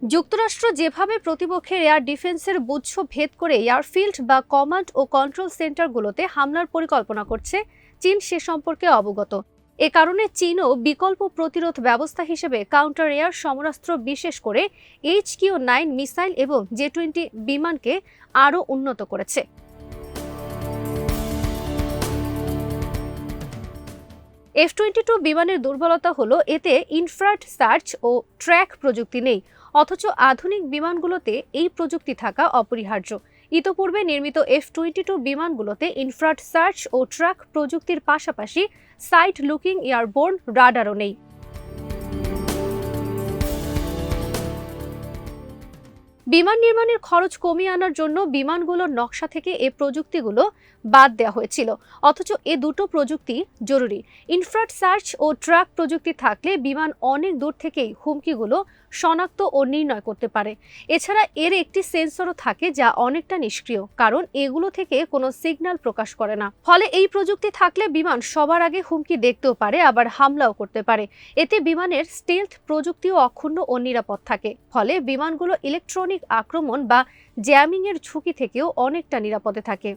যুক্তরাষ্ট্র যেভাবে প্রতিপক্ষের এয়ার ডিফেন্সের গুচ্ছ ভেদ করে এয়ারফিল্ড বা কমান্ড ও কন্ট্রোল সেন্টারগুলোতে হামলার পরিকল্পনা করছে, চীন সে সম্পর্কে অবগত। এ কারণে চীনও বিকল্প প্রতিরোধ ব্যবস্থা হিসেবে কাউন্টার এয়ার সমরাস্ত্র, বিশেষ করে HQ-9 মিসাইল এবং J-20 বিমানকে আরও উন্নত করেছে। F-22 বিমানের দুর্বলতা হলো এতে ইনফ্রারেড সার্চ ও ট্র্যাক প্রযুক্তি নেই, অথচ আধুনিক বিমানগুলোতে এই প্রযুক্তি থাকা অপরিহার্য। ইতোপূর্বে নির্মিত F-22 বিমানগুলোতে ইনফ্রারেড সার্চ ও ট্র্যাক প্রযুক্তির পাশাপাশি সাইড লুকিং এয়ারবোর্ন রাডারও নেই। বিমান নির্মাণের খরচ কমিয়ে আনার জন্য বিমানগুলোর নকশা থেকে এ প্রযুক্তিগুলো বাদ দেওয়া হয়েছিল, অথচ এ দুটো প্রযুক্তি জরুরি। ইনফ্রারেড সার্চ ও ট্র্যাক প্রযুক্তি থাকলে বিমান অনেক দূর থেকেই হুমকিগুলো শনাক্ত ও নির্ণয় করতে পারে। এছাড়া এর একটি সেন্সরও থাকে যা অনেকটা নিষ্ক্রিয়, কারণ এগুলো থেকে কোনো সিগন্যাল প্রকাশ করে না। ফলে এই প্রযুক্তি থাকলে বিমান সবার আগে হুমকি দেখতেও পারে, আবার হামলাও করতে পারে। এতে বিমানের স্টেলথ প্রযুক্তিও অক্ষুণ্ণ ও নিরাপদ থাকে, ফলে বিমানগুলো ইলেকট্রনিক আক্রমণ বা জ্যামিং এর ঝুঁকি থেকেও অনেকটা নিরাপদে থাকে।